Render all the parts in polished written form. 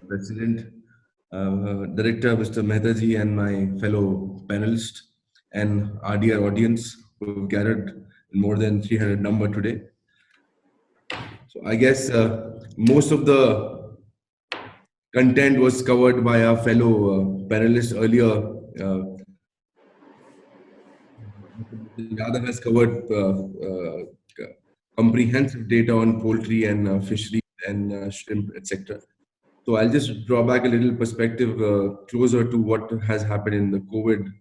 President, Director Mr. Mehtaji, and my fellow panelists, and our dear audience who have gathered in more than 300 number today. So I guess most of the content was covered by our fellow panelists earlier. Yadav has covered comprehensive data on poultry and fisheries and shrimp, etc. So I'll just draw back a little perspective closer to what has happened in the COVID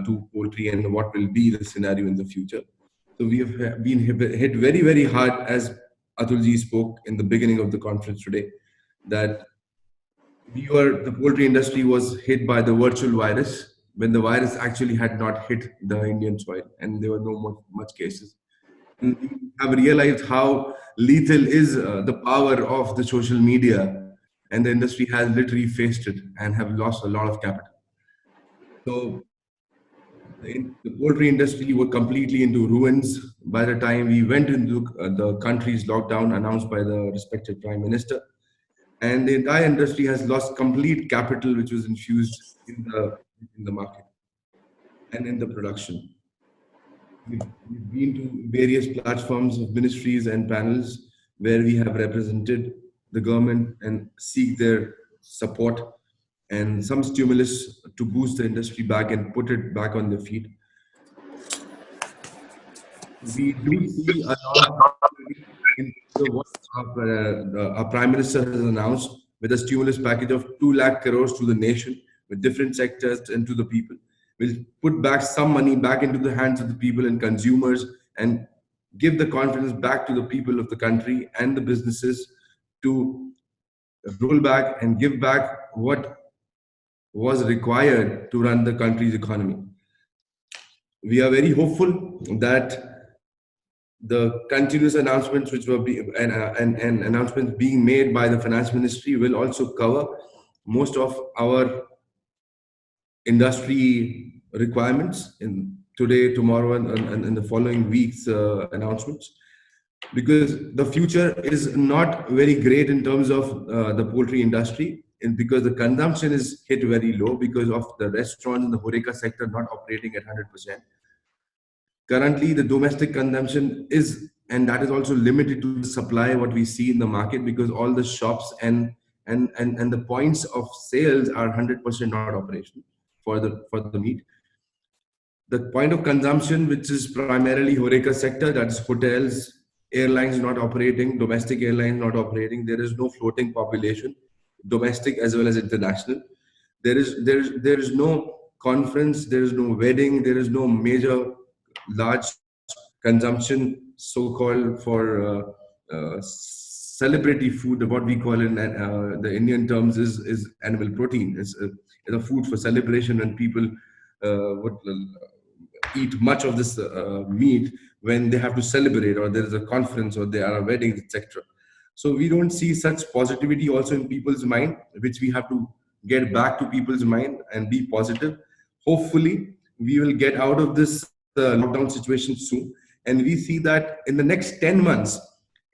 to poultry and what will be the scenario in the future. So we have been hit very, very hard, as Atulji spoke in the beginning of the conference today, that the poultry industry was hit by the virtual virus when the virus actually had not hit the Indian soil and there were no much cases. And we have realized how lethal is the power of the social media, and the industry has literally faced it and have lost a lot of capital. So the poultry industry were completely into ruins by the time we went into the country's lockdown announced by the respected prime minister, and the entire industry has lost complete capital which was infused in the market and in the production. We've been to various platforms of ministries and panels where we have represented the government and seek their support and some stimulus to boost the industry back and put it back on their feet. We do see a lot of in what our Prime Minister has announced with a stimulus package of 2 lakh crores to the nation with different sectors and to the people. We'll put back some money back into the hands of the people and consumers and give the confidence back to the people of the country and the businesses to roll back and give back what was required to run the country's economy. We are very hopeful that the continuous announcements which were and announcements being made by the finance ministry will also cover most of our industry requirements in today, tomorrow, and the following weeks announcements, because the future is not very great in terms of the poultry industry, and because the consumption is hit very low because of the restaurants and the horeca sector not operating at 100%. Currently, the domestic consumption is, and that is also limited to the supply what we see in the market, because all the shops and the points of sales are 100% not operational for the meat. The point of consumption, which is primarily horeca sector, that is hotels, airlines not operating, domestic airlines not operating. There is no floating population, domestic as well as international. There is no conference, there is no wedding, there is no major large consumption, so-called for celebrity food. What we call in the Indian terms is animal protein. It's a food for celebration, when people would eat much of this meat when they have to celebrate, or there is a conference, or there are weddings, etc. So we don't see such positivity also in people's mind, which we have to get back to people's mind and be positive. Hopefully, we will get out of this lockdown situation soon. And we see that in the next 10 months,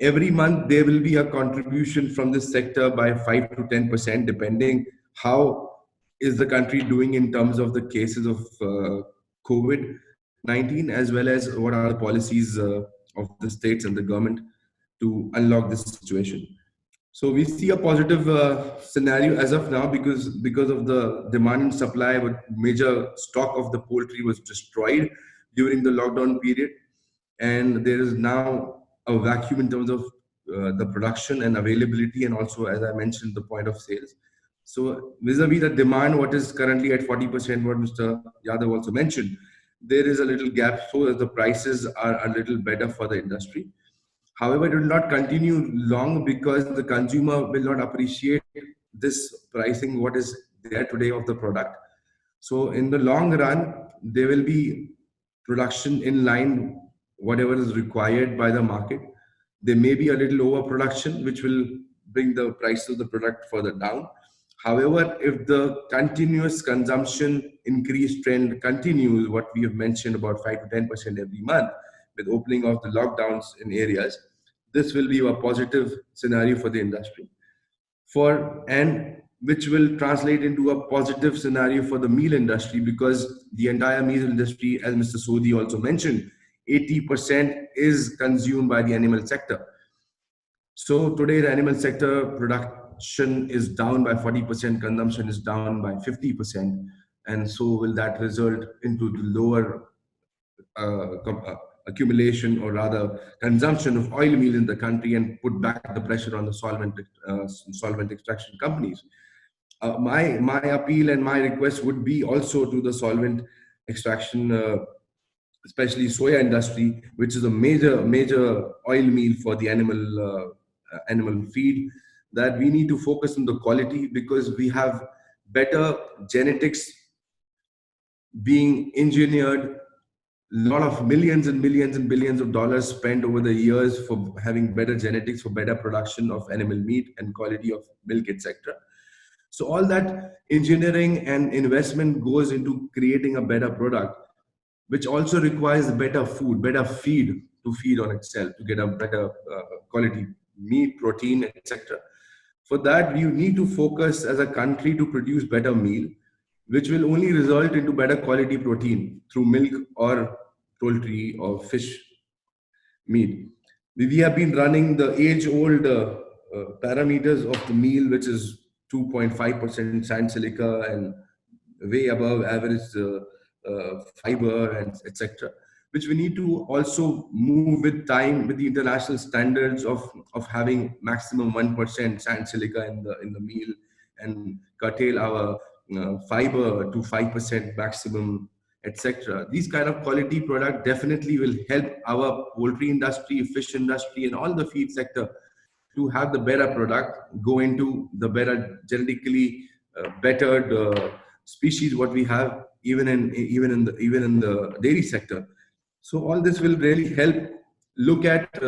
every month there will be a contribution from this sector by 5 to 10%, depending how is the country doing in terms of the cases of COVID-19, as well as what are the policies of the states and the government to unlock this situation. So we see a positive scenario as of now, because of the demand and supply. But major stock of the poultry was destroyed during the lockdown period, and there is now a vacuum in terms of the production and availability, and also, as I mentioned, the point of sales. So vis-a-vis the demand, what is currently at 40%, what Mr. Yadav also mentioned, there is a little gap, so the prices are a little better for the industry. However, it will not continue long, because the consumer will not appreciate this pricing, what is there today of the product. So in the long run, there will be production in line, whatever is required by the market. There may be a little overproduction, which will bring the price of the product further down. However, if the continuous consumption increase trend continues, what we have mentioned about 5 to 10% every month, with opening of the lockdowns in areas, this will be a positive scenario for the industry. and which will translate into a positive scenario for the meal industry, because the entire meal industry, as Mr. Sodhi also mentioned, 80% is consumed by the animal sector. So today the animal sector production is down by 40%, consumption is down by 50%, and so will that result into the lower accumulation, or rather consumption, of oil meal in the country, and put back the pressure on the solvent extraction companies. My appeal and my request would be also to the solvent extraction, especially soya industry, which is a major oil meal for the animal feed, that we need to focus on the quality, because we have better genetics being engineered, lot of millions and millions and billions of dollars spent over the years for having better genetics, for better production of animal meat and quality of milk, etc. So all that engineering and investment goes into creating a better product, which also requires better food, better feed to feed on itself, to get a better quality meat, protein, etc. For that, you need to focus as a country to produce better meal, which will only result into better quality protein through milk or poultry or fish meat. We have been running the age-old parameters of the meal, which is 2.5% sand silica and way above average fiber and etc., which we need to also move with time, with the international standards of having maximum 1% sand silica in the meal, and curtail our fiber to 5% maximum, etc. These kind of quality product definitely will help our poultry industry, fish industry, and all the feed sector to have the better product, go into the better genetically bettered species what we have, even in the dairy sector. So all this will really help. Look at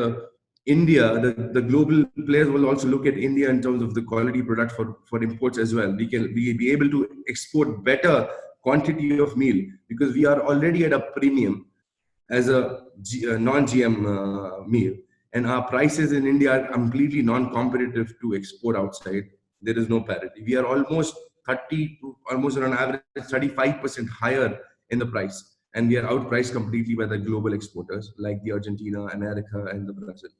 India. The global players will also look at India in terms of the quality product for imports as well. We be able to export better quantity of meal, because we are already at a premium as a non-GM meal, and our prices in India are completely non-competitive to export outside. There is no parity. We are almost 30 to almost on average 35% higher in the price, and we are outpriced completely by the global exporters like the Argentina, America, and the Brazil.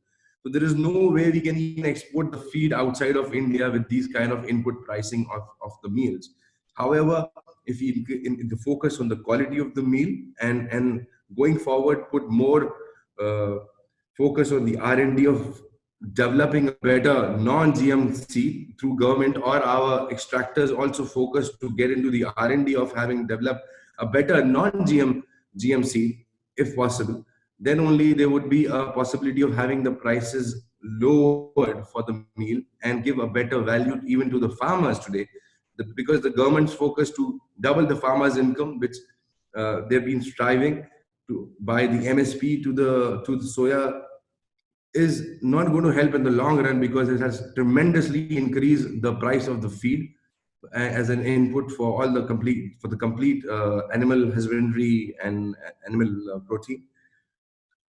So there is no way we can even export the feed outside of India with these kind of input pricing of the meals. However, if we in the focus on the quality of the meal, and going forward put more focus on the R&D of developing a better non-GM seed through government, or our extractors also focus to get into the R&D of having developed a better non-GM seed, if possible, then only there would be a possibility of having the prices lowered for the meal and give a better value even to the farmers today. Because the government's focus to double the farmers' income, which they've been striving to by the MSP to the soya, is not going to help in the long run, because it has tremendously increased the price of the feed as an input for all the complete animal husbandry and animal protein,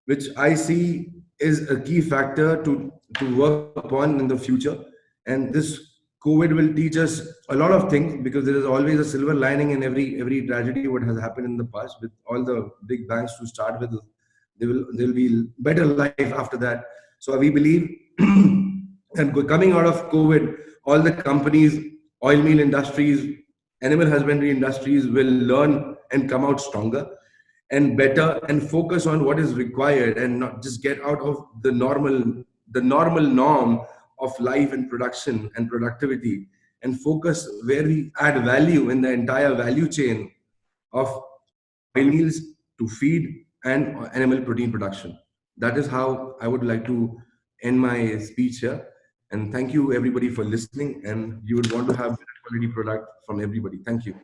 which I see is a key factor to work upon in the future. And this COVID will teach us a lot of things, because there is always a silver lining in every tragedy what has happened in the past. With all the big banks to start with, there will be better life after that. So we believe, and coming out of COVID, all the companies, oil meal industries, animal husbandry industries will learn and come out stronger and better, and focus on what is required, and not just get out of the normal norm of life and production and productivity, and focus where we add value in the entire value chain of oil meals to feed and animal protein production. That is how I would like to end my speech here. And thank you everybody for listening. And you would want to have better quality product from everybody. Thank you.